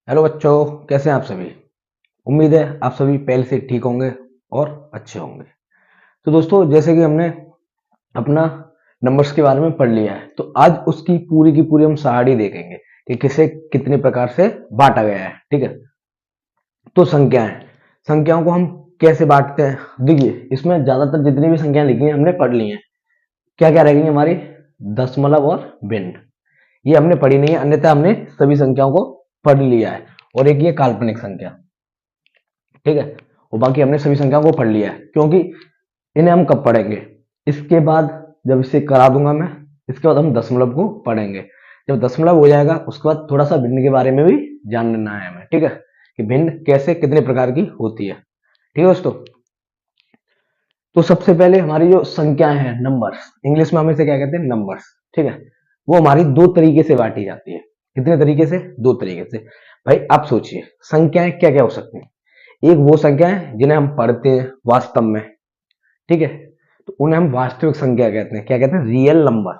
Hello बच्चों, कैसे हैं आप सभी। उम्मीद है आप सभी पहले से ठीक होंगे और अच्छे होंगे। तो दोस्तों, जैसे कि हमने अपना नंबर्स के बारे में पढ़ लिया है, तो आज उसकी पूरी की पूरी हम सारणी देखेंगे कि किसे कितने प्रकार से बांटा गया है। ठीक है। तो संख्याओं को हम कैसे बांटते हैं, देखिए इसमें ज्यादातर जितनी भी संख्याएं लिखी हैं हमने पढ़ ली हैं। क्या क्या रह गई हमारी? दशमलव और भिन्न, ये हमने पढ़ी नहीं है, अन्यथा हमने सभी संख्याओं को पढ़ लिया है। और एक ये काल्पनिक संख्या। ठीक है। और बाकी हमने सभी संख्याओं को पढ़ लिया है, क्योंकि इन्हें हम कब पढ़ेंगे? इसके बाद, जब इसे करा दूंगा मैं, इसके बाद हम दशमलव को पढ़ेंगे। जब दशमलव हो जाएगा उसके बाद थोड़ा सा भिन्न के बारे में भी जानना है हमें। ठीक है, कि भिन्न कैसे कितने प्रकार की होती है। ठीक है दोस्तों। तो सबसे पहले हमारी जो संख्याएं हैं, नंबर्स, इंग्लिश में हम इसे क्या कहते हैं? नंबर्स। ठीक है। वो हमारी दो तरीके से बांटी जाती है। कितने तरीके से? दो तरीके से। भाई आप सोचिए, संख्याएं क्या क्या हो सकती हैं। एक वो संख्याएं जिन्हें हम पढ़ते हैं वास्तव में। ठीक है। तो उन्हें हम वास्तविक संख्या कहते हैं। क्या कहते हैं? Real number.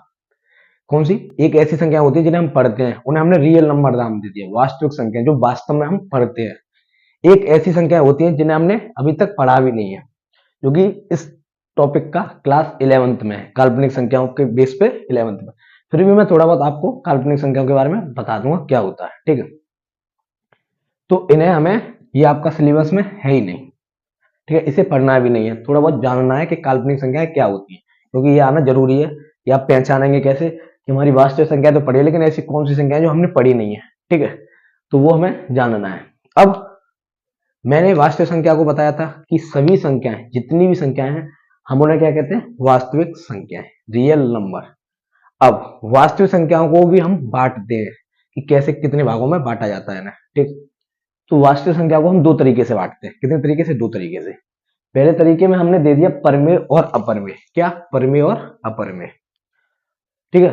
कौन सी? एक ऐसी संख्या होती है जिन्हें हम पढ़ते हैं, उन्हें हमने रियल नंबर नाम दे दिया। वास्तविक संख्या जो वास्तव में हम पढ़ते हैं। एक ऐसी संख्या होती है जिन्हें हमने अभी तक पढ़ा भी नहीं है, जो कि इस टॉपिक का क्लास 11th में है, काल्पनिक संख्याओं के बेस पे 11th में। फिर भी मैं थोड़ा बहुत आपको काल्पनिक संख्याओं के बारे में बता दूंगा क्या होता है। ठीक है। तो इन्हें हमें, ये आपका सिलेबस में है ही नहीं। ठीक है, इसे पढ़ना भी नहीं है, थोड़ा बहुत जानना है कि काल्पनिक संख्याएं क्या होती है, क्योंकि ये आना जरूरी है। कि आप पहचानेंगे कैसे कि हमारी वास्तविक संख्या तो पढ़ी है, लेकिन ऐसी कौन सी संख्या है जो हमने पढ़ी नहीं है। ठीक है। तो वो हमें जानना है। अब मैंने वास्तविक संख्या को बताया था कि सभी संख्याएं, जितनी भी संख्याएं हैं, हम उन्हें क्या कहते हैं? वास्तविक संख्याएं, रियल नंबर। अब वास्तविक संख्याओं को भी हम बांटते हैं कि कैसे कितने भागों में बांटा जाता है ना। ठीक। तो वास्तविक संख्या को हम दो तरीके से बांटते हैं। कितने तरीके से? दो तरीके से। पहले तरीके में हमने दे दिया परमेय और अपरमेय। क्या? परमेय और अपरमेय। ठीक है।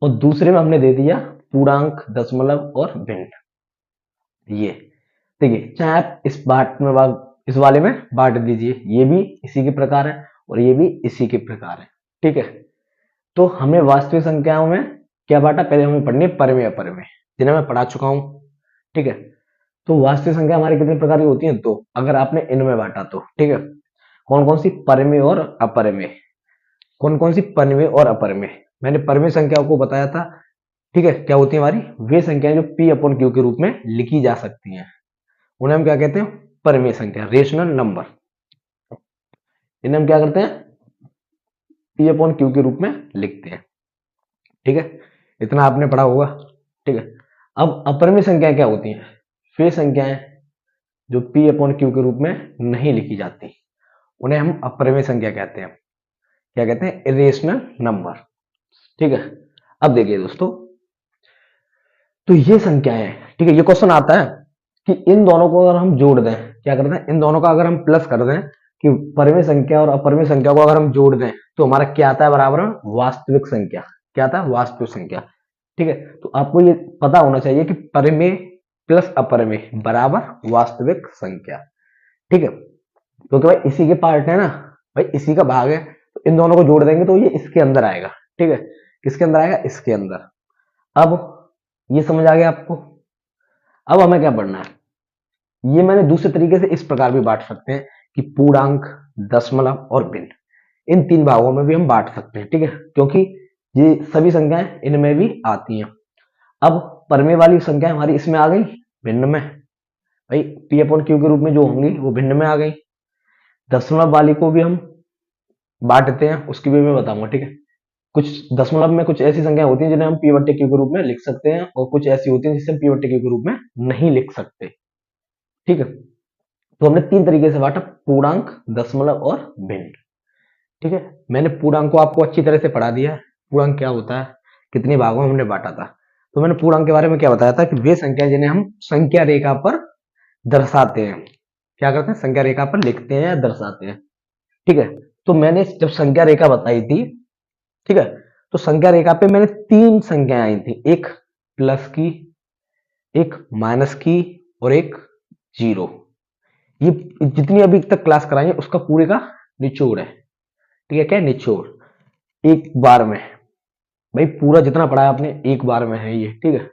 और दूसरे में हमने दे दिया पूर्णांक, दशमलव और भिन्न। ये देखिए, चाहे आप इस वाले में बांट दीजिए, ये भी इसी के प्रकार है और ये भी इसी के प्रकार है। ठीक है। तो हमने वास्तविक संख्याओं में क्या बांटा? पहले हमें पढ़नी है परमेय अपरमेय, जिन्हें मैं पढ़ा चुका हूं। ठीक है। तो वास्तविक संख्या हमारी कितने प्रकार की होती है? तो अगर आपने इनमें बांटा तो ठीक है, कौन कौन सी? परमेय और अपरमेय। कौन कौन सी? परमेय और अपरमेय। मैंने परमेय संख्याओं को बताया था। ठीक है, क्या होती है हमारी? वे संख्याएं जो पी अपॉन क्यू के रूप में लिखी जा सकती हैं, उन्हें हम क्या कहते हैं? परमेय संख्या, रेशनल नंबर। इन्हें हम क्या करते हैं? पी अपॉन क्यू के रूप में लिखते हैं। ठीक है, इतना आपने पढ़ा होगा। ठीक है। अब अपरमेय संख्याएं क्या होती हैं? वे संख्याएं जो पी अपॉन क्यू के रूप में नहीं लिखी जाती, उन्हें हम अपरमेय संख्या कहते हैं। क्या कहते हैं? Irrational number. ठीक है। अब देखिए दोस्तों, तो ये संख्याएं हैं। ठीक है, ये क्वेश्चन आता है कि इन दोनों को अगर हम जोड़ दें, क्या करते हैं? इन दोनों का अगर हम प्लस कर दें, कि परमेय संख्या और अपरमेय संख्या को अगर हम जोड़ दें, तो हमारा क्या आता है? बराबर में वास्तविक संख्या। क्या आता है? वास्तविक संख्या। ठीक है। तो आपको ये पता होना चाहिए कि परमेय प्लस अपरमेय बराबर वास्तविक संख्या। ठीक है, क्योंकि भाई इसी के पार्ट है ना, भाई इसी का भाग है। तो इन दोनों को जोड़ देंगे तो ये इसके अंदर आएगा। ठीक है, किसके अंदर आएगा? इसके अंदर। अब ये समझ आ गया आपको। अब हमें क्या पढ़ना है? ये मैंने दूसरे तरीके से इस प्रकार भी बांट सकते हैं कि पूर्णांक, दशमलव और भिन्न, इन तीन भागों में भी हम बांट सकते हैं। ठीक है, क्योंकि ये सभी संख्याएं इनमें भी आती हैं। अब परमेय वाली संख्या हमारी इसमें आ गई, भिन्न में। भाई पी अपॉन क्यू के रूप में जो होंगी वो भिन्न में आ गई। दशमलव वाली को भी हम बांटते हैं, उसकी भी मैं बताऊंगा। ठीक है, कुछ दशमलव में कुछ ऐसी संख्या होती है जिन्हें हम पी बट्टे क्यू के रूप में लिख सकते हैं, और कुछ ऐसी होती है जिसे हम पी बट्टे क्यू के रूप में नहीं लिख सकते। ठीक है। तो हमने तीन तरीके से बांटा, पूर्णांक, दशमलव और भिन्न। ठीक है, मैंने पूर्णांक को आपको अच्छी तरह से पढ़ा दिया है। पूर्णांक क्या होता है, कितने भागों में हमने बांटा था। तो मैंने पूर्णांक के बारे में क्या बताया था कि वे संख्या जिन्हें हम संख्या रेखा पर दर्शाते हैं। क्या करते हैं? संख्या रेखा पर लिखते हैं या दर्शाते हैं। ठीक है। तो मैंने जब संख्या रेखा बताई थी, ठीक है, तो संख्या रेखा पे मैंने तीन संख्याएं आई थी, एक प्लस की, एक माइनस की और एक जीरो। ये जितनी अभी तक क्लास कराई है उसका पूरे का निचोड़ है। ठीक है, क्या है? निचोड़। एक बार में, भाई पूरा जितना पढ़ा है आपने एक बार में है ये। ठीक है।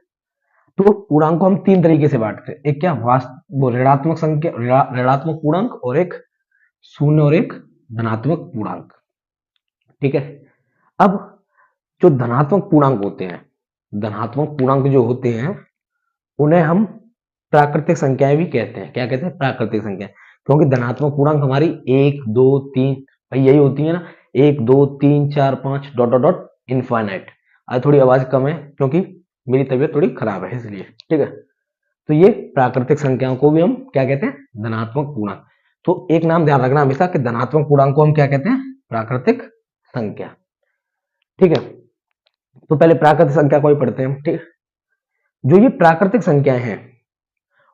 तो पूर्णांक को हम तीन तरीके से बांटते हैं, एक क्या वो ऋणात्मक संख्या, ऋणात्मक पूर्णांक, और एक शून्य, और एक धनात्मक पूर्णांक। ठीक है। अब जो धनात्मक पूर्णांक होते हैं, धनात्मक पूर्णांक जो होते हैं उन्हें हम प्राकृतिक संख्याएं भी कहते हैं। क्या कहते हैं? प्राकृतिक संख्या। क्योंकि धनात्मक पूर्णांक हमारी एक, दो, तीन, भाई यही होती है ना, एक, दो, तीन, चार, पांच, डॉट डॉट डॉट इनफाइनाइट। आज थोड़ी आवाज कम है क्योंकि मेरी तबीयत थोड़ी खराब है इसलिए। ठीक है। तो ये प्राकृतिक संख्याओं को भी हम क्या कहते हैं? धनात्मक पूर्णांक। तो एक नाम ध्यान रखना हमेशा कि धनात्मक पूर्णांक को हम क्या कहते हैं? प्राकृतिक संख्या। ठीक है। तो पहले प्राकृतिक संख्या को ही पढ़ते हैं हम। ठीक है। जो ये प्राकृतिक संख्याएं हैं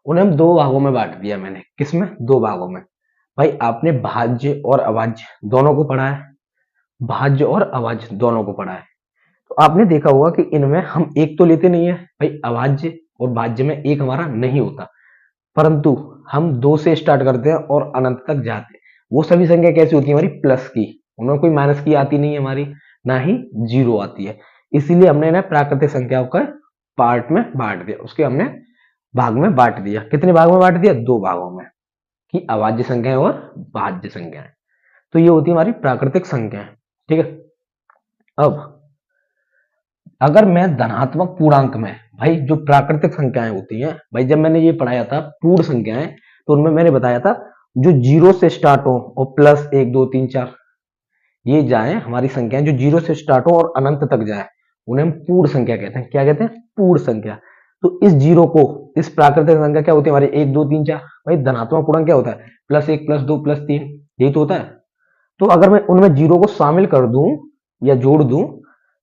उन्हें हम दो भागों में बांट दिया मैंने। किसमें? दो भागों में। भाई आपने भाज्य और अभाज्य दोनों को पढ़ा है, भाज्य और अभाज्य दोनों को पढ़ा है। तो आपने देखा होगा कि इनमें हम एक तो लेते नहीं है भाई, अभाज्य और भाज्य में एक हमारा नहीं होता, परंतु हम दो से स्टार्ट करते हैं और अनंत तक जाते हैं। वो सभी संख्या कैसी होती है? हमारी प्लस की, उनमें कोई माइनस की आती नहीं है हमारी, ना ही जीरो आती है। इसीलिए हमने इन्हें प्राकृतिक संख्याओं का पार्ट में बांट दिया, उसके हमने भाग में बांट दिया। कितने भाग में बांट दिया? दो भागों में, कि अभाज्य संख्याएं और भाज्य संख्याएं। तो ये होती है हमारी प्राकृतिक संख्याएं। ठीक है। अब अगर मैं धनात्मक पूर्णांक में, भाई जो प्राकृतिक संख्याएं होती हैं, भाई जब मैंने ये पढ़ाया था पूर्ण संख्याएं, तो उनमें मैंने बताया था जो जीरो से स्टार्ट हो और प्लस एक, दो, तीन, चार ये जाए हमारी संख्याएं, जो जीरो से स्टार्ट हो और अनंत तक जाए, उन्हें हम पूर्ण संख्या कहते हैं। क्या कहते हैं? पूर्ण संख्या। तो इस जीरो को, इस प्राकृतिक संख्या क्या होती है हमारी? एक, दो, तीन, चार। भाई धनात्मक पूर्णांक क्या होता है? प्लस एक, प्लस दो, प्लस तीन, यही तो होता है। तो अगर मैं उनमें जीरो को शामिल कर दूं या जोड़ दूं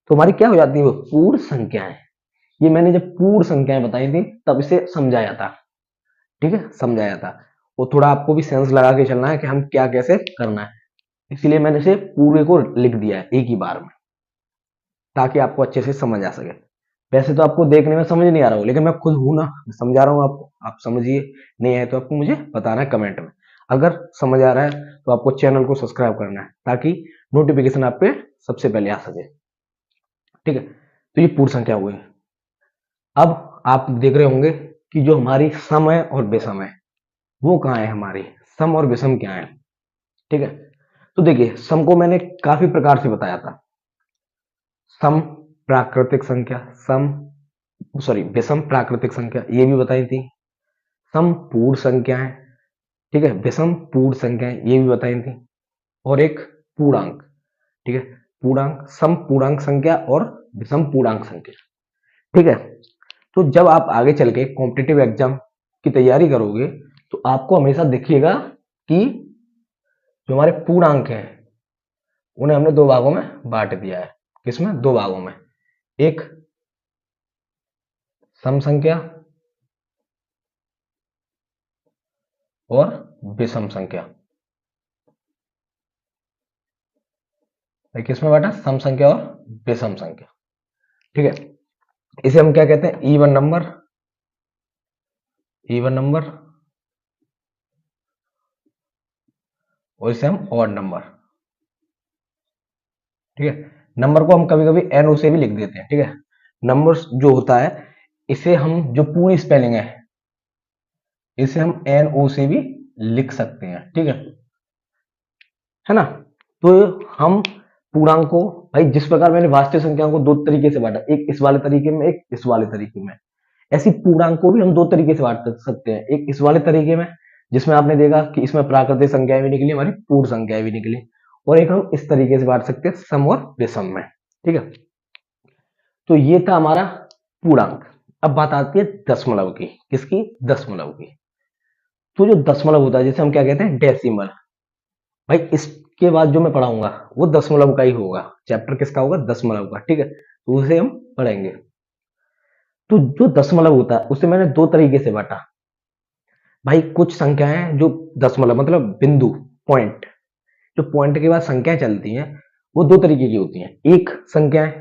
तो हमारी क्या हो जाती है? वो पूर्ण संख्याएं। ये मैंने जब पूर्ण संख्याएं बताई थी तब इसे समझाया था। ठीक है, समझाया था। वो थोड़ा आपको भी सेंस लगा के चलना है कि हम क्या कैसे करना है, इसीलिए मैंने इसे पूरे को लिख दिया है एक ही बार में, ताकि आपको अच्छे से समझ आ सके। वैसे तो आपको देखने में समझ नहीं आ रहा हो, लेकिन मैं खुद हूं ना, मैं समझा रहा हूं आपको, आप समझिए। नहीं आए तो आपको मुझे बताना है कमेंट में। अगर समझ आ रहा है तो आपको चैनल को सब्सक्राइब करना है, ताकि नोटिफिकेशन आप पे सबसे पहले आ सके। ठीक है। तो ये पूर्ण संख्या हुई। अब आप देख रहे होंगे कि जो हमारी सम है और विषम है वो कहाँ है? हमारी सम और विषम क्या है? ठीक है। तो देखिए, सम को मैंने काफी प्रकार से बताया था। सम प्राकृतिक संख्या, सम सॉरी विषम प्राकृतिक संख्या ये भी बताई थी। सम पूर्ण संख्याएं, ठीक है, विषम पूर्ण संख्याएं ये भी बताई थी। और एक पूर्णांक, ठीक है, पूर्णांक, सम पूर्णांक संख्या और विषम पूर्णांक संख्या। ठीक है। तो जब आप आगे चल के कॉम्पिटिटिव एग्जाम की तैयारी करोगे तो आपको हमेशा देखिएगा कि जो हमारे पूर्णांक हैं उन्हें हमने दो भागों में बांट दिया है। किसमें? दो भागों में। एक सम संख्या और विषम संख्या। किसमें बांटा? सम संख्या और विषम संख्या। ठीक है। इसे हम क्या कहते हैं? इवन नंबर, इवन नंबर, और इसे हम ऑड नंबर। ठीक है। नंबर को हम कभी कभी एन ओ से भी लिख देते हैं। ठीक है। नंबर्स जो होता है इसे हम, जो पूरी स्पेलिंग है इसे हम एन ओ से भी लिख सकते हैं। ठीक है ना। तो हम पूर्णांक को, भाई जिस प्रकार मैंने वास्तविक संख्याओं को दो तरीके से बांटा, एक इस वाले तरीके में, एक इस वाले तरीके में, ऐसी पूर्णांक को भी हम दो तरीके से बांट सकते हैं। एक इस वाले तरीके में जिसमें आपने देखा कि इसमें प्राकृतिक संख्याएं भी निकली, हमारी पूर्ण संख्याएं भी निकली, और एक हम इस तरीके से बांट सकते हैं सम और विषम में। ठीक है। तो ये था हमारा पूर्णांक। अब बात आती है दशमलव की। किसकी? दशमलव की। तो जो दशमलव होता है जिसे हम क्या कहते हैं? डेसिमल। भाई इसके बाद जो मैं पढ़ाऊंगा वो दशमलव का ही होगा। चैप्टर किसका होगा? दशमलव का। ठीक है। तो उसे हम पढ़ेंगे। तो जो दशमलव होता है उसे मैंने दो तरीके से बांटा। भाई कुछ संख्याएं जो दशमलव मतलब बिंदु, पॉइंट, जो पॉइंट के बाद संख्याएं चलती हैं वो दो तरीके की होती हैं। एक संख्याएं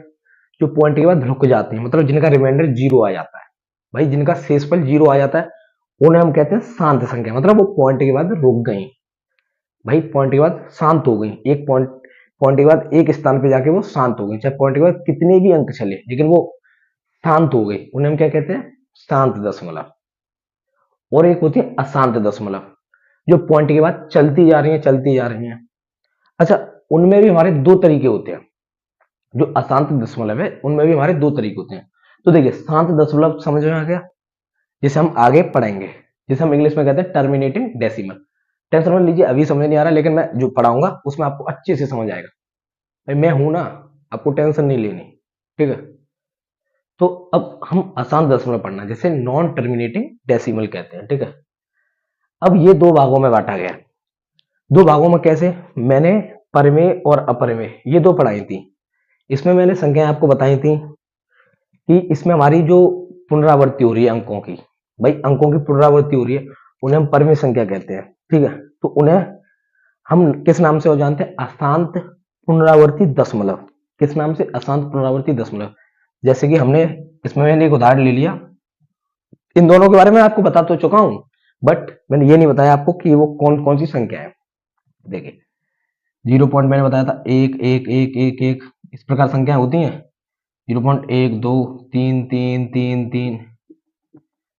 जो पॉइंट के बाद रुक जाती हैं, मतलब जिनका रिमाइंडर जीरो आ जाता है। भाई जिनका शेषफल जीरो आ जाता है उन्हें हम कहते हैं शांत संख्या, मतलब वो पॉइंट के बाद रुक गई। भाई पॉइंट के बाद शांत हो गई, एक पॉइंट, पॉइंट के बाद एक स्थान पे जाके वो शांत हो गई, चाहे पॉइंट के बाद कितने भी अंक चले लेकिन वो शांत हो गई, उन्हें हम क्या कहते हैं? शांत दशमलव, और एक होती है अशांत दशमलव, जो पॉइंट के बाद चलती जा रही है चलती जा रही है। अच्छा, उनमें भी हमारे दो तरीके होते हैं। जो अशांत दशमलव है उनमें भी हमारे दो तरीके होते हैं। तो देखिए, शांत दशमलव समझ में आ गया, जिसे हम आगे पढ़ेंगे, जिसे हम इंग्लिश में कहते हैं टर्मिनेटिंग डेसिमल। टेंशन मत लीजिए, अभी समझ नहीं आ रहा, लेकिन मैं जो पढ़ाऊंगा उसमें आपको अच्छे से समझ आएगा। भाई मैं हूं ना, आपको टेंशन नहीं लेनी, ठीक है। तो अब हम आसान दशमलव पढ़ना, जैसे नॉन टर्मिनेटिंग डेसिमल कहते हैं, ठीक है। अब ये दो भागों में बांटा गया। दो भागों में कैसे? मैंने परमेय और अपरमेय ये दो पढ़ाई थी। इसमें मैंने संख्याएं आपको बताई थी कि इसमें हमारी जो पुनरावृत्ति हो रही है अंकों की, भाई अंकों की पुनरावृत्ति हो रही है, उन्हें हम परमेय संख्या कहते हैं, ठीक है। तो उन्हें हम किस नाम से हो जानते हैं? अशांत पुनरावृत्ति दशमलव। किस नाम से? अशांत पुनरावृत्ति दशमलव। जैसे कि हमने इसमें मैंने एक उदाहरण ले लिया, इन दोनों के बारे में आपको बता तो चुका हूं, बट मैंने ये नहीं बताया आपको कि वो कौन कौन सी संख्या है। देखिए, 0 मैंने बताया था, एक एक एक एक एक, इस प्रकार संख्या होती हैं। 0.1 2 3 3 3 3। तो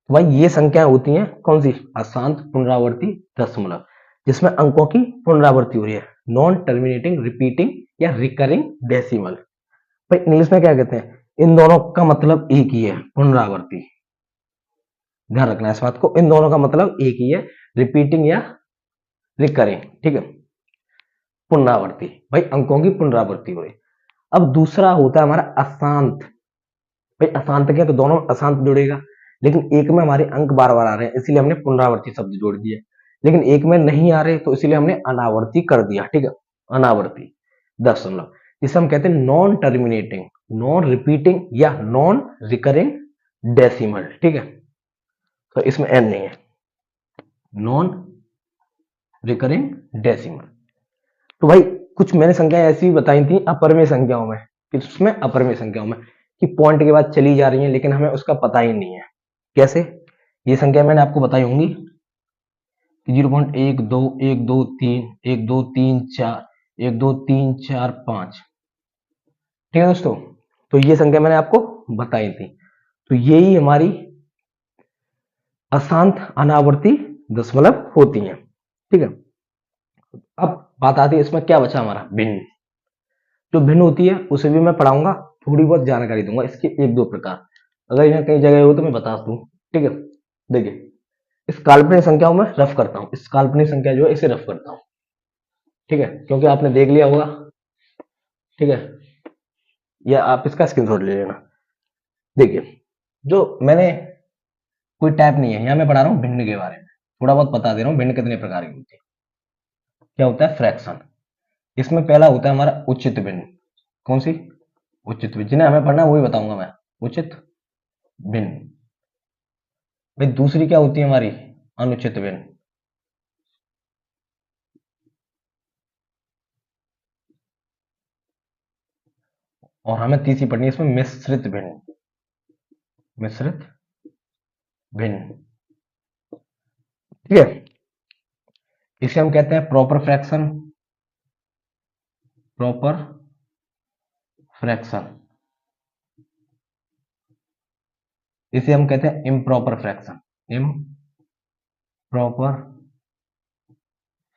भाई ये संख्याएं होती हैं कौन सी? अशांत पुनरावृत्ति दशमलव, जिसमें अंकों की पुनरावृत्ति हो रही है, नॉन टर्मिनेटिंग रिपीटिंग या रिकरिंग डेसिमल। भाई इंग्लिश में क्या कहते हैं? इन दोनों का मतलब एक ही है, पुनरावृत्ति। ध्यान रखना इस बात को, इन दोनों का मतलब एक ही है, रिपीटिंग या रिकरिंग, ठीक है। पुनरावृत्ति, भाई अंकों की पुनरावृत्ति हो रही। अब दूसरा होता है हमारा अशांत। भाई अशांत क्या? तो दोनों अशांत जुड़ेगा, लेकिन एक में हमारे अंक बार बार आ रहे हैं, इसीलिए हमने पुनरावृत्ति शब्द जोड़ दिया। लेकिन एक में नहीं आ रहे, तो इसीलिए हमने अनावर्ती कर दिया, ठीक है। अनावर्ती दशमलव, जिसे हम कहते हैं नॉन टर्मिनेटिंग, नॉन रिपीटिंग या नॉन रिकरिंग डेसिमल, ठीक है। तो इसमें एन नहीं है, नॉन रिकरिंग डेसिमल। तो भाई कुछ मैंने संख्याएं ऐसी बताई थी अपरमेय संख्याओं में, किसमें? अपरमेय संख्याओं में, कि पॉइंट के बाद चली जा रही हैं, लेकिन हमें उसका पता ही नहीं है। कैसे? ये संख्या मैंने आपको बताई होंगी, 0.1 2 1 2 3 1 2 3 4 1 2 3 4 5, ठीक है दोस्तों। तो ये संख्या मैंने आपको बताई थी। तो यही हमारी अशांत अनावर्ती दशमलव होती हैं, ठीक है। अब बात आती है, इसमें क्या बचा हमारा? भिन्न। जो भिन्न होती है उसे भी मैं पढ़ाऊंगा, थोड़ी बहुत जानकारी दूंगा इसके एक दो प्रकार, अगर यहाँ कहीं जगह हो तो मैं बता दूं, ठीक है। देखिए, इस काल्पनिक संख्याओं में रफ करता हूं, इस काल्पनिक संख्या जो है इसे रफ करता हूं, ठीक है, क्योंकि आपने देख लिया होगा, ठीक है, या आप इसका स्क्रीनशॉट ले लेना। देखिए, जो मैंने कोई टाइप नहीं है, यहाँ मैं पढ़ा रहा हूँ भिन्न के बारे में, थोड़ा बहुत बता दे रहा हूँ भिन्न कितने प्रकार की होती है। क्या होता है? फ्रैक्शन। इसमें पहला होता है हमारा उचित भिन्न। कौन सी? उचित भिन्न, जिन्हें हमें पढ़ना है वही बताऊंगा मैं, उचित भिन्न। भाई दूसरी क्या होती है हमारी? अनुचित भिन्न। और हमें तीसरी पढ़नी है इसमें मिश्रित भिन्न। मिश्रित भिन्न, ठीक है। इसे हम कहते हैं प्रॉपर फ्रैक्शन, प्रॉपर फ्रैक्शन। इसे हम कहते हैं इम्प्रॉपर फ्रैक्शन, इम्प्रॉपर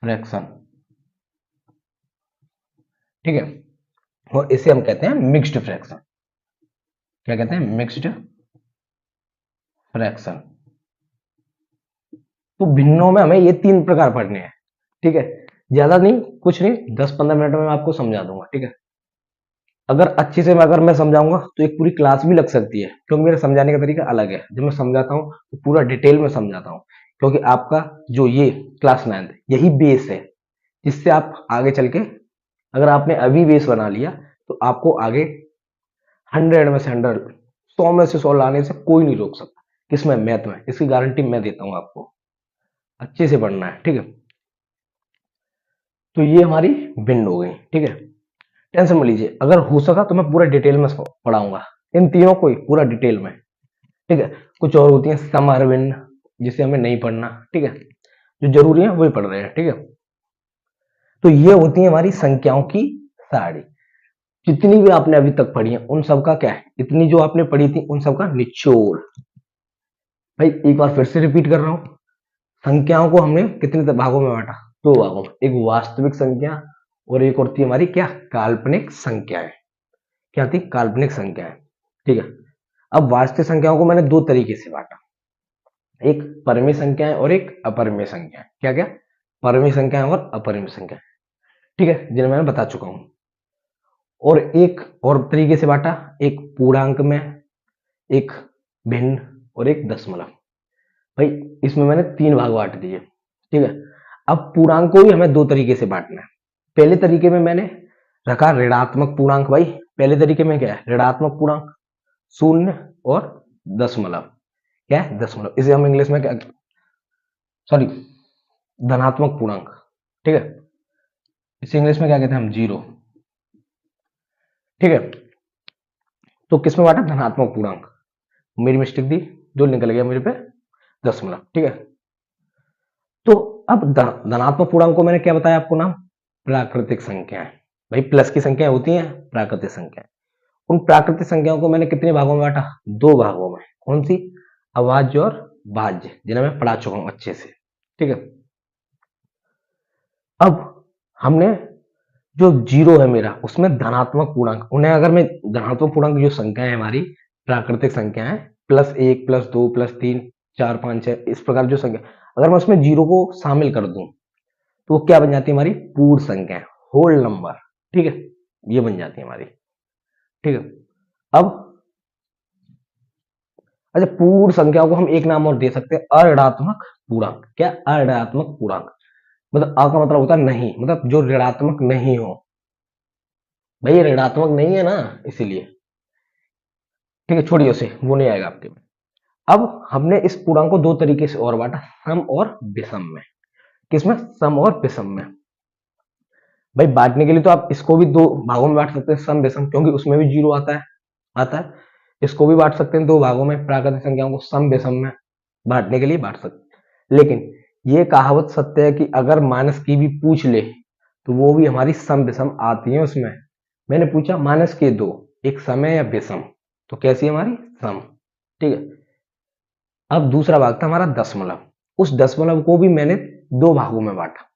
फ्रैक्शन, ठीक है। और इसे हम कहते हैं मिक्स्ड फ्रैक्शन। क्या कहते हैं? Mixed fraction. तो भिन्नों में हमें ये तीन प्रकार पढ़ने हैं, ठीक है। ज्यादा नहीं, कुछ नहीं, 10-15 मिनट में मैं आपको समझा दूंगा, ठीक है। अगर अच्छे से अगर मैं समझाऊंगा तो एक पूरी क्लास भी लग सकती है, क्योंकि मेरे समझाने का तरीका अलग है। जब मैं समझाता हूँ तो पूरा डिटेल में समझाता हूँ, क्योंकि आपका जो ये क्लास 9 यही बेस है, जिससे आप आगे चल के, अगर आपने अभी बेस बना लिया तो आपको आगे 100 में से 100, 100 में से 100 लाने से कोई नहीं रोक सकता। किसमें? मैथ में। इसकी गारंटी मैं देता हूँ आपको, अच्छे से पढ़ना है, ठीक है। तो ये हमारी भिन्न हो गई, ठीक है। टेंशन मत लीजिए, अगर हो सका तो मैं पूरा डिटेल में पढ़ाऊंगा इन तीनों को ही पूरा डिटेल में, ठीक है। कुछ और होती है समहर भिन्न, जिसे हमें नहीं पढ़ना, ठीक है। जो जरूरी है वही पढ़ रहे हैं, ठीक है। तो ये होती है हमारी संख्याओं की सारणी। जितनी भी आपने अभी तक पढ़ी है उन सब का क्या है? इतनी जो आपने पढ़ी थी उन सब का निचोड़, भाई एक बार फिर से रिपीट कर रहा हूं, संख्याओं को हमने कितने भागों में बांटा? दो भागों में, एक वास्तविक संख्या और एक और थी हमारी क्या, काल्पनिक संख्याएं। क्या थी? काल्पनिक संख्याएं। ठीक है। अब वास्तविक संख्याओं को मैंने दो तरीके से बांटा, एक परिमेय संख्याएं और एक अपरिमेय संख्याएं। क्या क्या? परिमेय संख्याएं और अपरिमेय संख्याएं। ठीक है, जिन्हें मैंने बता चुका हूं। और एक और तरीके से बांटा, एक पूर्णांक में, एक भिन्न और एक दशमलव। भाई इसमें मैंने तीन भाग बांट दिए। ठीक है। अब पूर्णांक को भी हमें दो तरीके से बांटना है। पहले तरीके में मैंने रखा ऋणात्मक पूर्णांक। भाई पहले तरीके में क्या है? ऋणात्मक पूर्णांक, शून्य और दशमलव। क्या है? दशमलव। इसे हम इंग्लिश में क्या, सॉरी, धनात्मक पूर्णांक। ठीक है, इसे इंग्लिश में क्या कहते हैं हम? जीरो। ठीक है। तो किसमें बांटा? धनात्मक पूर्णांक। मेरी मिस्टेक थी, जो निकल गया मेरे पे दशमलव। ठीक है। तो अब धनात्मक पूर्णांक को मैंने क्या बताया आपको नाम? प्राकृतिक संख्याएं। भाई प्लस की संख्याएं होती हैं प्राकृतिक संख्याएं। उन प्राकृतिक संख्याओं को मैंने कितने भागों में बांटा? दो भागों में। कौन सी? अभाज्य और भाज्य, जिन्हें मैं पढ़ा चुका हूं अच्छे से। ठीक है। अब हमने जो जीरो है मेरा, उसमें धनात्मक पूर्णांक, उन्हें अगर मैं धनात्मक पूर्णांक जो संख्या है हमारी प्राकृतिक संख्या है, प्लस एक, प्लस दो, प्लस तीन, चार, पांच, छह, इस प्रकार जो संख्या, अगर मैं उसमें जीरो को शामिल कर दूं तो वो क्या बन जाती है? हमारी पूर्ण संख्या, होल नंबर। ठीक है, ये बन जाती है हमारी। ठीक है। अब अच्छा, पूर्ण संख्याओं को हम एक नाम और दे सकते हैं, अऋणात्मक पूर्णांक। क्या? अऋणात्मक पूर्णांक। मतलब अ का मतलब होता है नहीं, मतलब जो ऋणात्मक नहीं हो। भाई ये ऋणात्मक नहीं है ना, इसीलिए। ठीक है, छोड़िए उसे, वो नहीं आएगा आपके में। अब हमने इस पूर्णांक को दो तरीके से और बांटा, सम और विषम में। किसमें? सम और विषम में। भाई बांटने के लिए तो आप इसको भी दो भागों में बांट सकते हैं, सम विषम, क्योंकि उसमें भी जीरो आता है। इसको भी बांट सकते हैं दो भागों में, प्राकृतिक संख्याओं को सम विषम में बांटने के लिए बांट सकते हैं। लेकिन ये कहावत सत्य है कि अगर माइनस की भी पूछ ले तो वो भी हमारी सम विषम आती है उसमें। मैंने पूछा माइनस के दो, एक सम है या विषम? तो कैसी है हमारी? सम। ठीक है। अब दूसरा भाग था हमारा दशमलव। उस दशमलव को भी मैंने दो भागों में बांटा।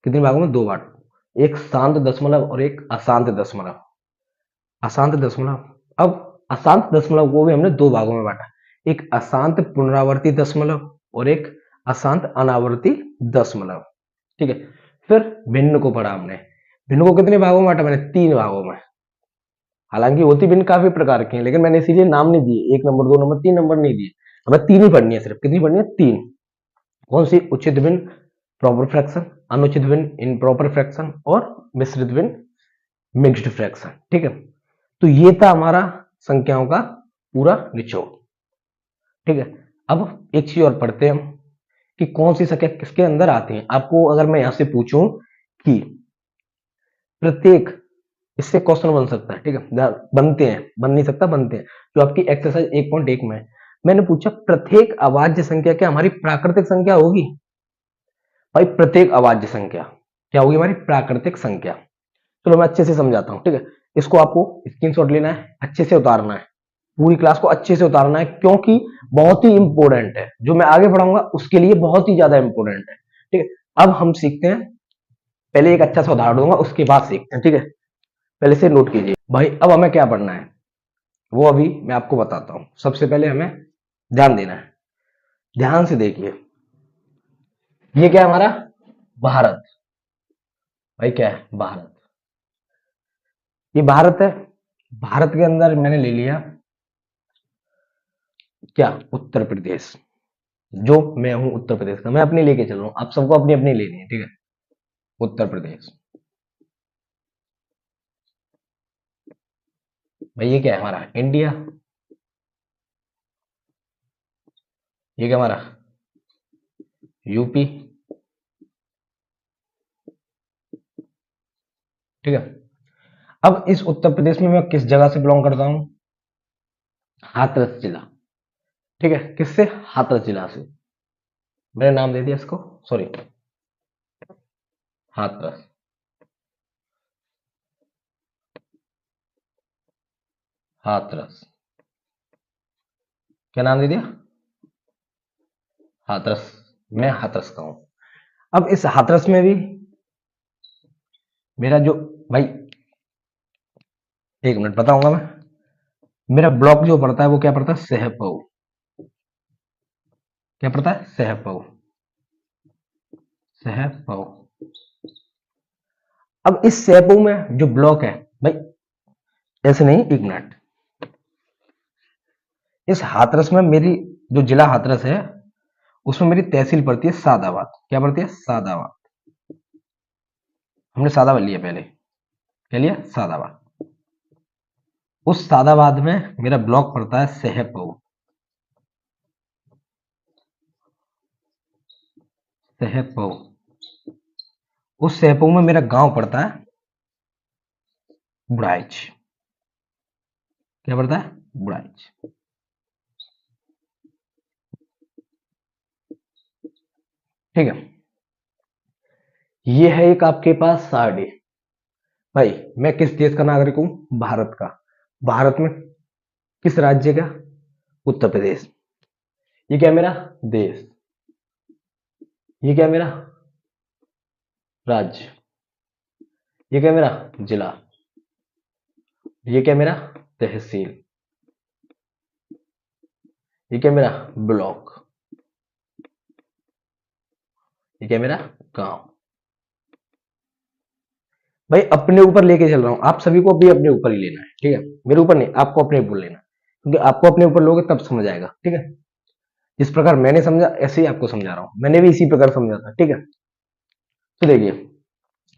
कितने भागों में? दो भाग, एक शांत दशमलव और एक अशांत दशमलव। अशांत दशमलव। अब अशांत दशमलव को भी हमने दो भागों में बांटा, एक अशांत पुनरावर्ती दशमलव और एक अशांत अनावर्ती दशमलव। ठीक है। फिर भिन्न को पढ़ा हमने। भिन्न को कितने भागों में बांटा? मैंने तीन भागों में। हालांकि होती भिन्न काफी प्रकार की है, लेकिन मैंने इसीलिए नाम नहीं दिए, एक नंबर, दो नंबर, तीन नंबर नहीं दिए। हमें तीन ही पढ़नी है सिर्फ। कितनी पढ़नी है? तीन। कौन सी? उचित भिन्न, प्रॉपर फ्रैक्शन, अनुचित भिन्न, इनप्रॉपर फ्रैक्शन, और मिश्रित भिन्न, मिक्स्ड फ्रैक्शन। ठीक है। तो ये था हमारा संख्याओं का पूरा निचोड़। ठीक है। अब एक चीज और पढ़ते हैं हम कि कौन सी संख्या किसके अंदर आती है। आपको अगर मैं यहां से पूछूं कि प्रत्येक, इससे क्वेश्चन बन सकता है। ठीक है, बनते हैं, बन नहीं सकता, बनते हैं, जो आपकी एक्सरसाइज 1.1 में है। मैंने पूछा प्रत्येक अभाज्य संख्या क्या हमारी प्राकृतिक संख्या होगी? भाई प्रत्येक अभाज्य संख्या क्या होगी? हमारी प्राकृतिक संख्या। चलो मैं अच्छे से समझाता हूँ। ठीक है, इसको आपको स्क्रीनशॉट लेना है, अच्छे से उतारना है, पूरी क्लास को अच्छे से उतारना है, क्योंकि बहुत ही इंपॉर्टेंट है। जो मैं आगे पढ़ाऊंगा उसके लिए बहुत ही ज्यादा इंपॉर्टेंट है। ठीक है। अब हम सीखते हैं, पहले एक अच्छा सा उदाहरण दूंगा, उसके बाद सीखते हैं। ठीक है, पहले से नोट कीजिए। भाई अब हमें क्या पढ़ना है वो अभी मैं आपको बताता हूं। सबसे पहले हमें ध्यान देना है, ध्यान से देखिए। ये क्या है हमारा? भारत। भाई क्या है? भारत। ये भारत है। भारत के अंदर मैंने ले लिया क्या? उत्तर प्रदेश। जो मैं हूं उत्तर प्रदेश का, मैं अपनी लेके चल रहा हूं, आप सबको अपनी अपनी लेनी है। ठीक है, उत्तर प्रदेश। भाई ये क्या है हमारा? इंडिया। ये क्या हमारा? यूपी। ठीक है। अब इस उत्तर प्रदेश में मैं किस जगह से बिलोंग करता हूं? हाथरस जिला। ठीक है, किससे? हाथरस जिला से। मैंने नाम दे दिया इसको, सॉरी, हाथरस। हाथरस क्या नाम दे दिया? हाथरस, मैं हाथरस का हूं। अब इस हाथरस में भी मेरा जो भाई, एक मिनट बताऊंगा मैं, मेरा ब्लॉक जो पड़ता है वो क्या पड़ता है, सहपऊ। क्या पड़ता है, सहपऊ, सहपऊ। अब इस सहपऊ में जो ब्लॉक है भाई, ऐसे नहीं, एक मिनट, इस हाथरस में मेरी जो जिला हाथरस है उसमें मेरी तहसील पड़ती है सादाबाद। क्या पड़ती है, सादाबाद। हमने सादाबाद लिया पहले, क्या लिया, सादाबाद। उस सादाबाद में मेरा ब्लॉक पड़ता है सहपऊ, सहपऊ। उस सहपऊ में मेरा गांव पड़ता है बुढ़ाइच। क्या पड़ता है, बुढ़ाइच। ठीक है, ये है एक आपके पास सारडी। भाई मैं किस देश का नागरिक हूं, भारत का। भारत में किस राज्य का, उत्तर प्रदेश। ये क्या है मेरा देश, ये क्या है मेरा राज्य, ये क्या है मेरा जिला, ये क्या है मेरा तहसील, ये क्या है मेरा ब्लॉक, ये क्या है मेरा गांव। भाई अपने ऊपर लेके चल रहा हूं, आप सभी को भी अपने ऊपर ही लेना है, ठीक है, मेरे ऊपर नहीं, आपको अपने ऊपर लेना है, क्योंकि आपको अपने ऊपर लोगे तब समझ आएगा, ठीक है। जिस प्रकार मैंने समझा ऐसे ही आपको समझा रहा हूं, मैंने भी इसी प्रकार समझा था, ठीक है। तो देखिए,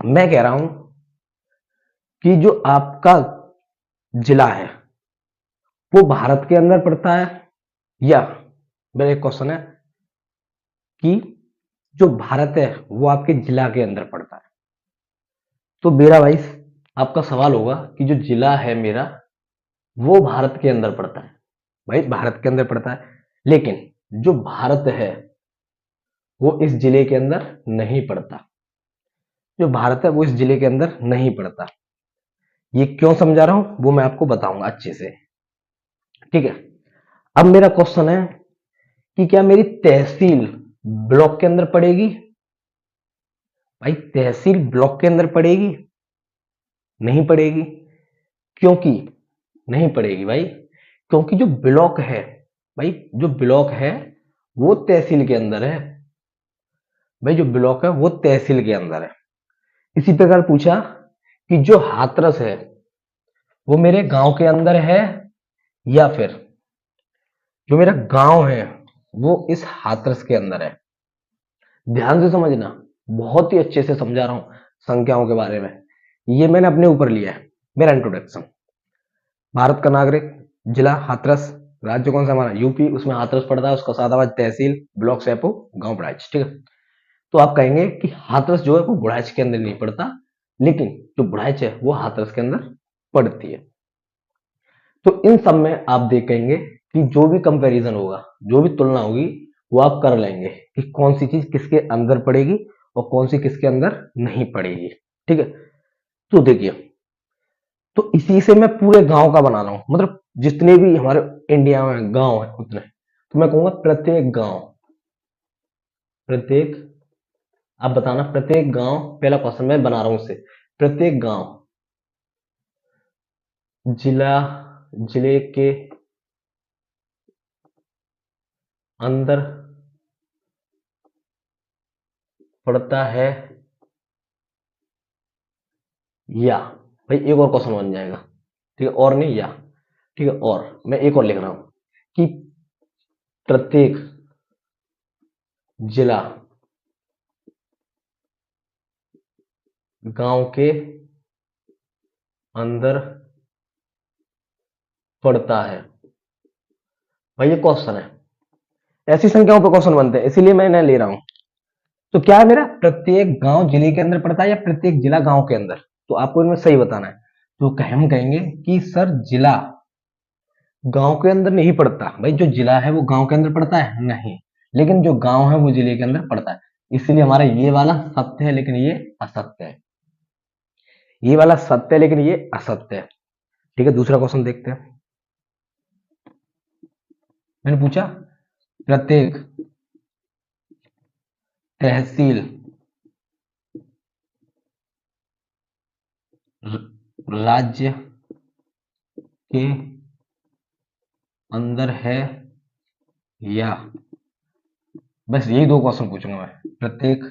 मैं कह रहा हूं कि जो आपका जिला है वो भारत के अंदर पड़ता है, या मेरा एक क्वेश्चन है कि जो भारत है वो आपके जिला के अंदर पड़ता है। तो मेरा भाई आपका सवाल होगा कि जो जिला है मेरा वो भारत के अंदर पड़ता है। भाई भारत के अंदर पड़ता है, लेकिन जो भारत है वो इस जिले के अंदर नहीं पड़ता। जो भारत है वो इस जिले के अंदर नहीं पड़ता। ये क्यों समझा रहा हूं वो मैं आपको बताऊंगा अच्छे से, ठीक है। अब मेरा क्वेश्चन है कि क्या मेरी तहसील ब्लॉक के अंदर पड़ेगी। भाई तहसील ब्लॉक के अंदर पड़ेगी, नहीं पड़ेगी। क्योंकि नहीं पड़ेगी भाई, क्योंकि जो ब्लॉक है, भाई जो ब्लॉक है वो तहसील के अंदर है। भाई जो ब्लॉक है वो तहसील के अंदर है। इसी प्रकार पूछा कि जो हाथरस है वो मेरे गांव के अंदर है, या फिर जो मेरा गांव है वो इस हाथरस के अंदर है। ध्यान से समझना, बहुत ही अच्छे से समझा रहा हूं संख्याओं के बारे में। ये मैंने अपने ऊपर लिया है, मेरा इंट्रोडक्शन। भारत का नागरिक, जिला हाथरस, राज्य कौन सा हमारा यूपी, उसमें हाथरस पड़ता है, उसका सादाबाद तहसील, ब्लॉक सेपो, गांव बुढ़ाइच, ठीक है। तो आप कहेंगे कि हाथरस जो है वो बुढ़ाइच के अंदर नहीं पड़ता, लेकिन जो बुढ़ाइच है वो हाथरस के अंदर पड़ती है। तो इन सब में आप देखेंगे कि जो भी कंपैरिजन होगा, जो भी तुलना होगी, वो आप कर लेंगे कि कौन सी चीज किसके अंदर पड़ेगी और कौन सी किसके अंदर नहीं पड़ेगी, ठीक है। तो देखिए, तो इसी से मैं पूरे गांव का बना रहा हूं, मतलब जितने भी हमारे इंडिया में गांव है उतने, तो मैं कहूंगा प्रत्येक गांव, प्रत्येक, आप बताना प्रत्येक गांव, पहला क्वेश्चन मैं बना रहा हूं उससे, प्रत्येक गांव जिला, जिले के अंदर पड़ता है, या भाई एक और क्वेश्चन बन जाएगा, ठीक है, और नहीं या, ठीक है। और मैं एक और लिख रहा हूं कि प्रत्येक जिला गांव के अंदर पड़ता है। भाई ये क्वेश्चन है, ऐसी संख्याओं पर क्वेश्चन बनते हैं, इसीलिए मैं इन्हें ले रहा हूं। तो क्या है मेरा, प्रत्येक गांव जिले के अंदर पड़ता है या प्रत्येक जिला गांव के अंदर, तो आपको इनमें सही बताना है। तो हम कहेंगे कि सर जिला गांव के अंदर नहीं पड़ता। भाई जो जिला है वो गांव के अंदर पड़ता है नहीं, लेकिन जो गांव है वो जिले के अंदर पड़ता है। इसलिए हमारा ये वाला सत्य है लेकिन ये असत्य है, ये वाला सत्य है लेकिन ये असत्य है, ठीक है। दूसरा क्वेश्चन देखते हैं। मैंने पूछा प्रत्येक तहसील राज्य के अंदर है या, बस यही दो क्वेश्चन पूछूंगा मैं। प्रत्येक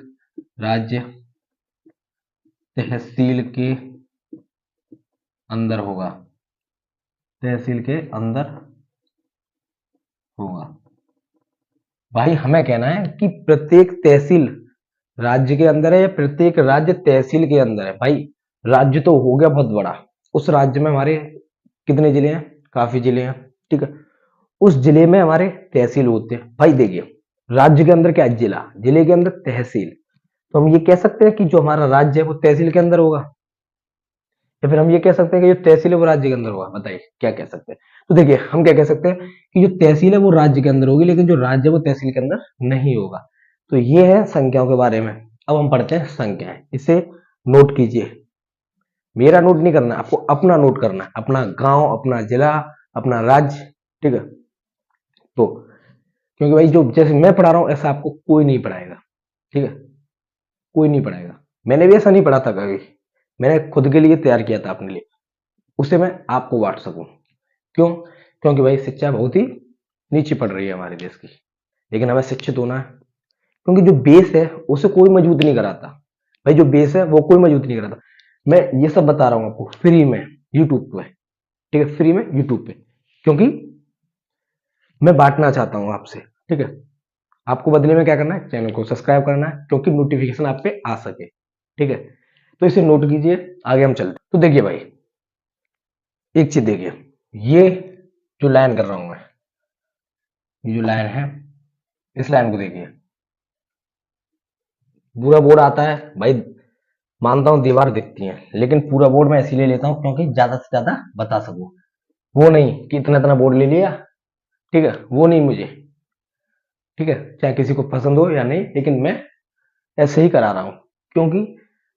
राज्य तहसील के अंदर होगा, तहसील के अंदर होगा। भाई हमें कहना है कि प्रत्येक तहसील राज्य के अंदर है या प्रत्येक राज्य तहसील के अंदर है। भाई राज्य तो हो गया बहुत बड़ा, उस राज्य में हमारे कितने जिले हैं, काफी जिले हैं, ठीक है। उस जिले में हमारे तहसील होते हैं। भाई देखिए राज्य के अंदर क्या है, जिला, जिले के अंदर तहसील, तो हम ये कह सकते हैं कि जो हमारा राज्य है वो तहसील के अंदर होगा, या फिर हम ये कह सकते हैं कि जो तहसील है वो राज्य के अंदर होगा। बताइए क्या कह सकते हैं। तो देखिए हम क्या कह सकते हैं कि जो तहसील है वो राज्य के अंदर होगी, लेकिन जो राज्य है वो तहसील के अंदर नहीं होगा। तो ये है संख्याओं के बारे में। अब हम पढ़ते हैं संख्याएं, इसे नोट कीजिए। मेरा नोट नहीं करना, आपको अपना नोट करना है, अपना गांव, अपना जिला, अपना राज्य, ठीक है। तो क्योंकि भाई जो जैसे मैं पढ़ा रहा हूं ऐसा आपको कोई नहीं पढ़ाएगा, ठीक है, कोई नहीं पढ़ाएगा। मैंने भी ऐसा नहीं पढ़ा था कभी, मैंने खुद के लिए तैयार किया था अपने लिए, उसे मैं आपको बांट सकूं। क्यों? क्योंकि भाई शिक्षा बहुत ही नीचे पड़ रही है हमारे देश की, लेकिन हमें शिक्षित होना है। क्योंकि जो बेस है उसे कोई मजबूत नहीं कराता। भाई जो बेस है वो कोई मजबूत नहीं कराता। मैं ये सब बता रहा हूं आपको फ्री में यूट्यूब पे, ठीक है, फ्री में यूट्यूब पे, क्योंकि मैं बांटना चाहता हूं आपसे, ठीक है। आपको बदले में क्या करना है, चैनल को सब्सक्राइब करना है, क्योंकि नोटिफिकेशन आप पे आ सके, ठीक है। तो इसे नोट कीजिए, आगे हम चलते। तो देखिए भाई एक चीज देखिए, ये जो लाइन कर रहा हूं मैं, ये जो लाइन है, इस लाइन को देखिए। पूरा बोर्ड आता है भाई, मानता हूं दीवार दिखती है, लेकिन पूरा बोर्ड मैं इसीलिए लेता हूं क्योंकि ज्यादा से ज्यादा बता सकूं। वो नहीं कि इतना इतना बोर्ड ले लिया, ठीक है, वो नहीं मुझे, ठीक है, चाहे किसी को पसंद हो या नहीं, लेकिन मैं ऐसे ही करा रहा हूं क्योंकि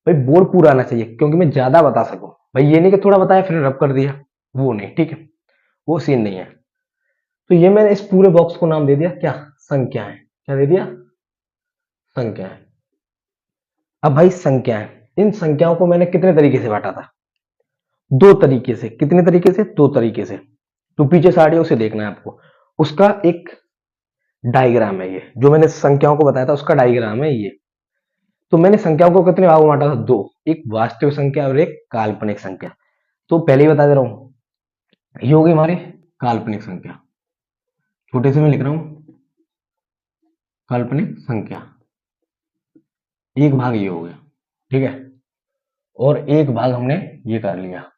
भाई बोर्ड पूरा आना चाहिए, क्योंकि मैं ज्यादा बता सकूं। भाई ये नहीं कि थोड़ा बताया फिर रब कर दिया, वो नहीं, ठीक है, वो सीन नहीं है। तो ये मैंने इस पूरे बॉक्स को नाम दे दिया क्या, संख्याएं। क्या दे दिया, संख्याएं। अब भाई संख्याएं, इन संख्याओं को मैंने कितने तरीके से बांटा था, दो तरीके से। कितने तरीके से, दो तरीके से। तो पीछे साड़ी उसे देखना है आपको, उसका एक डायग्राम है, ये जो मैंने संख्याओं को बताया था उसका डायग्राम है ये। तो मैंने संख्याओं को कितने भागों में बांटा था, दो, एक वास्तविक संख्या और एक काल्पनिक संख्या। तो पहले ही बता दे रहा हूं, ये होगी हमारी काल्पनिक संख्या, छोटे से मैं लिख रहा हूं काल्पनिक संख्या, एक भाग ये हो गया, ठीक है, और एक भाग हमने ये कर लिया,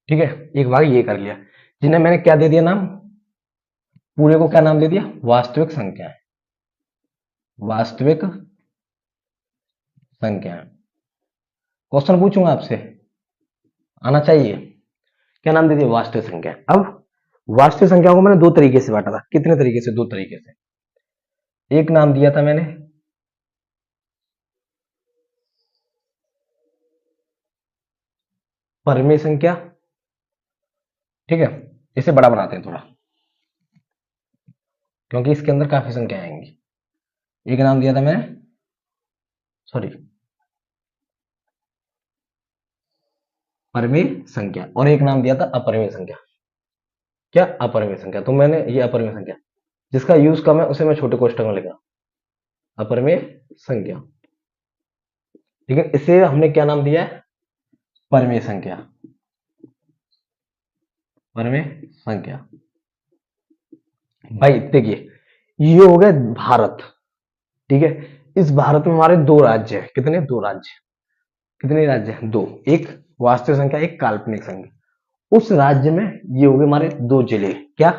ठीक है, एक भाग ये कर लिया, जिन्हें मैंने क्या दे दिया नाम, पूरे को क्या नाम दे दिया, वास्तविक संख्या है, वास्तविक संख्या। क्वेश्चन पूछूंगा आपसे, आना चाहिए, क्या नाम दे दिया, वास्तविक संख्या। अब वास्तविक संख्याओं को मैंने दो तरीके से बांटा था, कितने तरीके से, दो तरीके से। एक नाम दिया था मैंने परमेय संख्या, ठीक है, इसे बड़ा बनाते हैं थोड़ा क्योंकि इसके अंदर काफी संख्या आएंगी। एक नाम दिया था मैंने, सॉरी, परमेय संख्या, और एक नाम दिया था अपरिमेय संख्या। क्या, अपरिमेय संख्या। तो मैंने ये अपरिमेय संख्या जिसका यूज कम है उसे मैं छोटे कोष्ठक में लिखा, अपरिमेय संख्या, ठीक है। इसे हमने क्या नाम दिया है, परमेय संख्या, परमेय संख्या। भाई देखिए ये हो गया भारत, ठीक है। इस भारत में हमारे दो राज्य है, कितने, दो राज्य, कितने राज्य हैं, दो, एक वास्तविक संख्या, एक काल्पनिक संख्या। उस राज्य में ये हो गए हमारे दो जिले, क्या,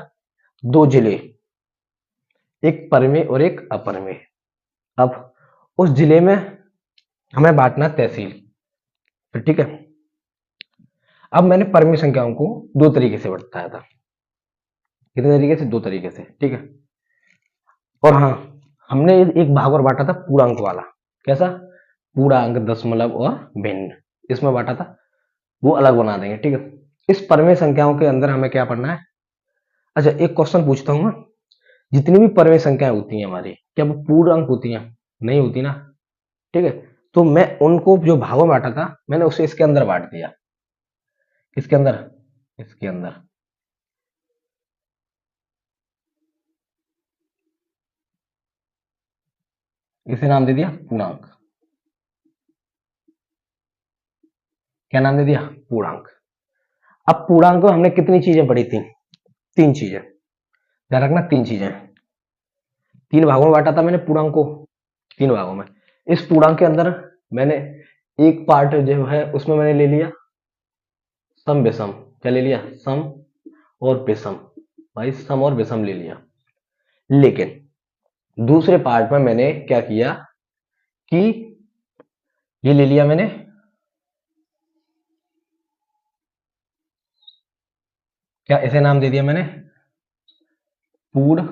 दो जिले, एक परमेय और एक अपरमेय। अब उस जिले में हमें बांटना तहसील, तो ठीक है। अब मैंने परमेय संख्याओं को दो तरीके से बताया था, कितने तरीके से, दो तरीके से, ठीक है। और हाँ, हमने एक भाग और बांटा था पूर्णांक वाला, कैसा, पूर्णांक, दशमलव और भिन्न, इसमें बांटा था, वो अलग बना देंगे, ठीक है। इस परमेय संख्याओं के अंदर हमें क्या पढ़ना है, अच्छा, एक क्वेश्चन पूछता हूँ मैं, जितनी भी परवें संख्याएं होती हैं हमारी, क्या वो पूर्णांक होती हैं? नहीं होती ना। ठीक है, तो मैं उनको जो भागों में बांटा था, मैंने उसे इसके अंदर बांट दिया। किसके अंदर? इसके अंदर। इसे नाम दे दिया पूर्णांक। क्या नाम दे दिया? पूर्णांक। अब पूर्णांक में हमने कितनी चीजें पढ़ी थी? तीन चीजें। ध्यान रखना, तीन चीजें। तीन भागों में बांटा था मैंने पूर्णांक को, तीन भागों में। इस पूर्णांक के अंदर मैंने एक पार्ट जो है उसमें मैंने ले लिया सम विषम। क्या ले लिया? सम और विषम। भाई सम और विषम ले लिया। लेकिन दूसरे पार्ट में मैंने क्या किया कि ये ले लिया मैंने, क्या इसे नाम दे दिया मैंने? पूर्ण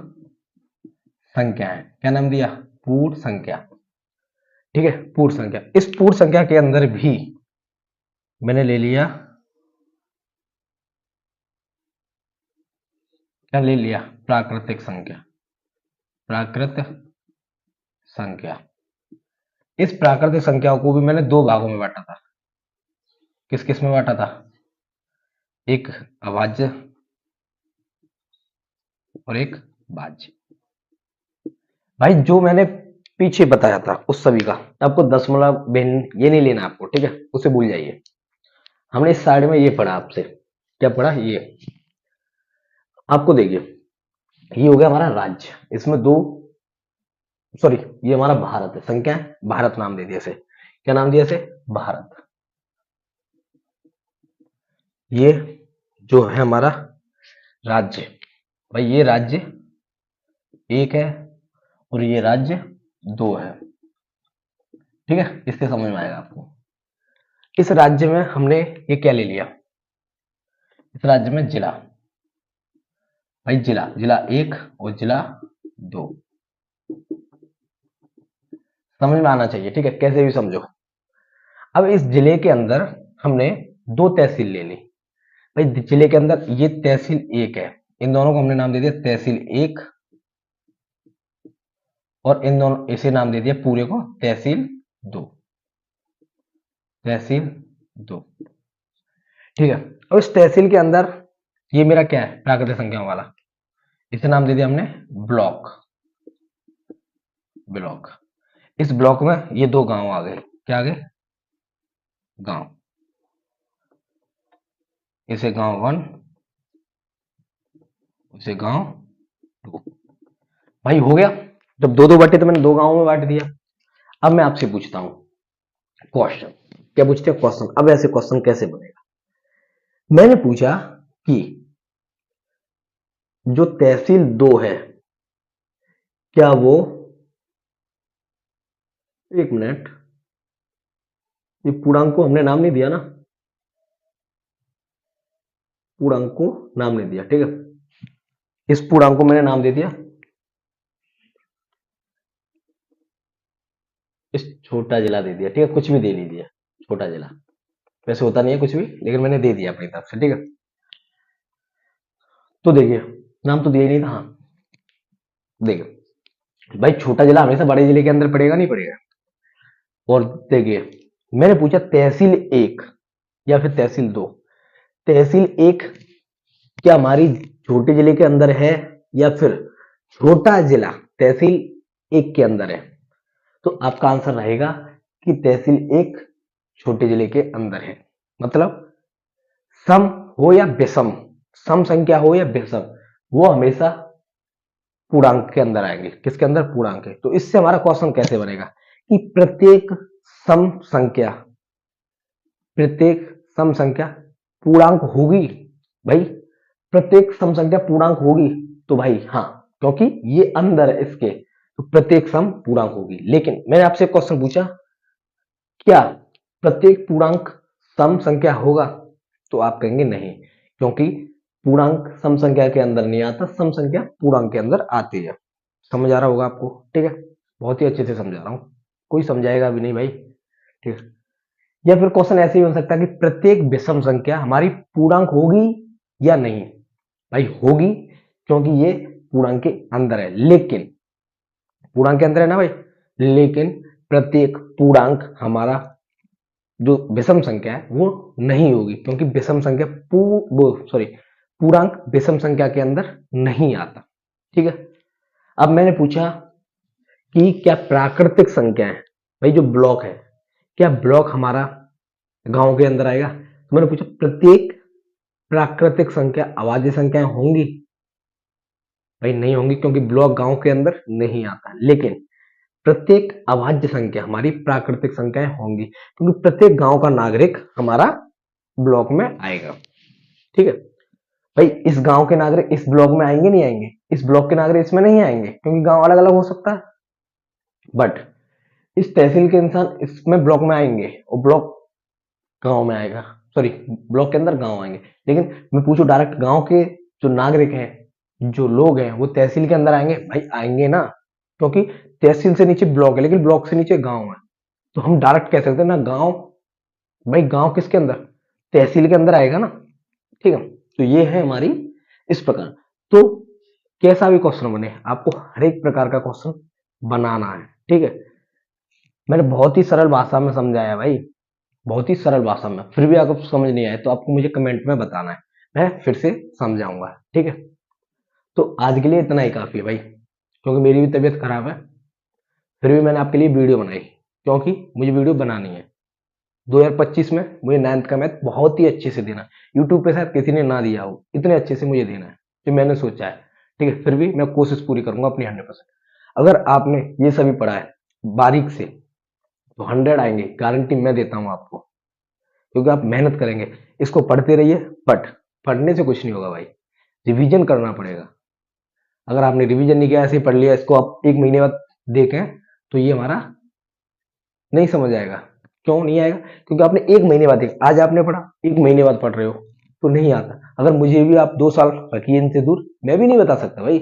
संख्याएं। क्या नाम दिया? पूर्ण संख्या। ठीक है, पूर्ण संख्या। इस पूर्ण संख्या के अंदर भी मैंने ले लिया, क्या ले लिया? प्राकृतिक संख्या। प्राकृत संख्या। इस प्राकृतिक संख्याओं को भी मैंने दो भागों में बांटा था। किस किस में बांटा था? एक अभाज्य और एक भाज्य। भाई जो मैंने पीछे बताया था उस सभी का आपको दशमलव भिन्न ये नहीं लेना आपको, ठीक है, उसे भूल जाइए। हमने इस साइड में ये पढ़ा आपसे, क्या पढ़ा? ये आपको देखिए, ये हो गया हमारा राज्य, इसमें दो, सॉरी, ये हमारा भारत है, संख्या है, भारत नाम दे दिया इसे। क्या नाम दिया इसे? भारत। ये जो है हमारा राज्य, भाई ये राज्य एक है और ये राज्य दो है। ठीक है, इससे समझ में आएगा आपको। इस राज्य में हमने ये क्या ले लिया? इस राज्य में जिला, भाई जिला, जिला एक और जिला दो। समझ में आना चाहिए, ठीक है, कैसे भी समझो। अब इस जिले के अंदर हमने दो तहसील ले ली। भाई जिले के अंदर ये तहसील एक है, इन दोनों को हमने नाम दे दिया तहसील एक, और इन दोनों इसे नाम दे दिया पूरे को तहसील दो। तहसील दो। ठीक है, और इस तहसील के अंदर ये मेरा क्या है? प्राकृतिक संख्याओं वाला, इसे नाम दे दिया हमने ब्लॉक। ब्लॉक। इस ब्लॉक में ये दो गांव आ गए। क्या आ गए? गांव। इसे गांव वन, इसे गांव टू। भाई हो गया, जब दो दो बटे तो मैंने दो गांवों में बांट दिया। अब मैं आपसे पूछता हूं क्वेश्चन। क्या पूछते हैं? क्वेश्चन। अब ऐसे क्वेश्चन कैसे बनेगा? मैंने पूछा कि जो तहसील दो है, क्या वो, एक मिनट, ये पूर्णांक को हमने नाम नहीं दिया ना, पूर्णांक को नाम नहीं दिया, ठीक है, इस पूर्णांक को मैंने नाम दे दिया इस छोटा जिला दे दिया, ठीक है, कुछ भी दे लीजिए, छोटा जिला, वैसे होता नहीं है कुछ भी, लेकिन मैंने दे दिया अपनी तरफ से, ठीक है। तो देखिए, नाम तो दिया ही नहीं था। हाँ, देखिए भाई, छोटा जिला हमेशा बड़े जिले के अंदर पड़ेगा, नहीं पड़ेगा? और देखिए, मैंने पूछा तहसील एक या फिर तहसील दो। तहसील एक क्या हमारी छोटे जिले के अंदर है, या फिर छोटा जिला तहसील एक के अंदर है? तो आपका आंसर रहेगा कि तहसील एक छोटे जिले के अंदर है। मतलब सम हो या विषम, सम संख्या हो या विषम, वो हमेशा पूर्णांक के अंदर आएंगे। किसके अंदर? पूर्णांक है। तो इससे हमारा क्वेश्चन कैसे बनेगा कि सम संख्या प्रत्येक सम संख्या पूर्णांक होगी। भाई प्रत्येक सम संख्या पूर्णांक होगी, तो भाई हाँ, क्योंकि ये अंदर है इसके, तो प्रत्येक सम पूर्णांक होगी। लेकिन मैंने आपसे क्वेश्चन पूछा, क्या प्रत्येक पूर्णांक सम संख्या होगा? तो आप कहेंगे नहीं, क्योंकि पूर्णांक सम संख्या के अंदर नहीं आता, सम संख्या पूर्णांक के अंदर आती है। समझ आ रहा होगा आपको, ठीक है, बहुत ही अच्छे से समझा रहा हूं, कोई समझाएगा भी नहीं भाई, ठीक है। या फिर क्वेश्चन ऐसे ही हो सकता है कि प्रत्येक विषम संख्या हमारी पूर्णांक होगी या नहीं? भाई होगी, क्योंकि ये पूर्णांक के अंदर है। लेकिन पूर्णांक के अंदर है ना भाई, लेकिन प्रत्येक पूर्णांक हमारा जो विषम संख्या है वो नहीं होगी, क्योंकि विषम संख्या पूर्णांक विषम संख्या के अंदर नहीं आता। ठीक है, अब मैंने पूछा कि क्या प्राकृतिक संख्या है, भाई जो ब्लॉक है, क्या ब्लॉक हमारा गांव के अंदर आएगा? तो मैंने पूछा प्रत्येक प्राकृतिक संख्या अभाज्य संख्याएं होंगी? भाई नहीं होंगी, क्योंकि ब्लॉक गांव के अंदर नहीं आता। लेकिन प्रत्येक अभाज्य संख्या हमारी प्राकृतिक संख्याएं होंगी, क्योंकि प्रत्येक गांव का नागरिक हमारा ब्लॉक में आएगा। ठीक है भाई, इस गांव के नागरिक इस ब्लॉक में आएंगे नहीं आएंगे, इस ब्लॉक के नागरिक इसमें नहीं आएंगे, क्योंकि गांव अलग अलग हो सकता है। बट इस तहसील के इंसान इसमें ब्लॉक में आएंगे और ब्लॉक गांव में आएगा, सॉरी ब्लॉक के अंदर गांव आएंगे। लेकिन मैं पूछूं डायरेक्ट गांव के जो नागरिक हैं, जो लोग हैं, वो तहसील के अंदर आएंगे? भाई आएंगे ना, क्योंकि तहसील से नीचे ब्लॉक है, लेकिन ब्लॉक से नीचे गांव है। तो हम डायरेक्ट कह सकते हैं ना गांव, भाई गांव किसके अंदर? तहसील के अंदर आएगा ना। ठीक है, तो ये है हमारी इस प्रकार। तो कैसा भी क्वेश्चन बने, आपको हर एक प्रकार का क्वेश्चन बनाना है। ठीक है, मैंने बहुत ही सरल भाषा में समझाया भाई, बहुत ही सरल भाषा में। फिर भी अगर समझ नहीं आए तो आपको मुझे कमेंट में बताना है, मैं फिर से समझाऊंगा। ठीक है, तो आज के लिए इतना ही काफी है भाई, क्योंकि मेरी भी तबीयत खराब है। फिर भी मैंने आपके लिए वीडियो बनाई, क्योंकि मुझे वीडियो बनानी है। 2025 में मुझे 9th का मैथ बहुत ही अच्छे से देना है। यूट्यूब पे शायद किसी ने ना दिया हो, इतने अच्छे से मुझे देना है जो मैंने सोचा है। ठीक है, फिर भी मैं कोशिश पूरी करूंगा अपनी 100%। अगर आपने ये सभी पढ़ा है बारीक से तो 100 आएंगे, गारंटी मैं देता हूं आपको, क्योंकि आप मेहनत करेंगे। इसको पढ़ते रहिए, बट पढ़ने से कुछ नहीं होगा भाई, रिवीजन करना पड़ेगा। अगर आपने रिवीजन नहीं किया, ऐसे ही पढ़ लिया, इसको आप 1 महीने बाद देखें तो ये हमारा नहीं समझ आएगा। क्यों नहीं आएगा? क्योंकि आपने 1 महीने बाद देखा, आज आपने पढ़ा, 1 महीने बाद पढ़ रहे हो तो नहीं आता। अगर मुझे भी आप 2 साल रखिए इनसे दूर, मैं भी नहीं बता सकता भाई,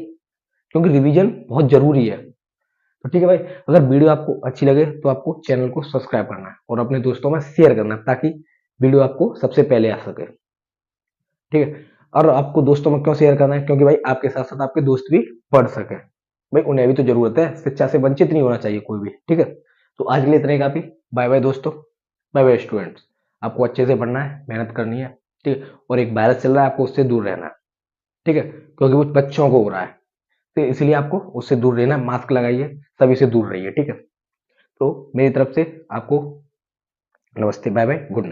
क्योंकि रिवीजन बहुत जरूरी है। तो ठीक है भाई, अगर वीडियो आपको अच्छी लगे तो आपको चैनल को सब्सक्राइब करना है और अपने दोस्तों में शेयर करना है, ताकि वीडियो आपको सबसे पहले आ सके। ठीक है, और आपको दोस्तों में क्यों शेयर करना है? क्योंकि भाई आपके साथ साथ आपके दोस्त भी पढ़ सके, भाई उन्हें भी तो जरूरत है, शिक्षा से वंचित नहीं होना चाहिए कोई भी। ठीक है, तो आज के लिए इतना ही काफी। बाय बाय दोस्तों, बाय बाय स्टूडेंट्स। आपको अच्छे से पढ़ना है, मेहनत करनी है। ठीक है, और एक वायरस चल रहा है, आपको उससे दूर रहना है। ठीक है, क्योंकि वो बच्चों को हो रहा है, तो इसलिए आपको उससे दूर रहना है। मास्क लगाइए, सभी से दूर रहिए। ठीक है, तो मेरी तरफ से आपको नमस्ते, बाय बाय, गुड नाइट।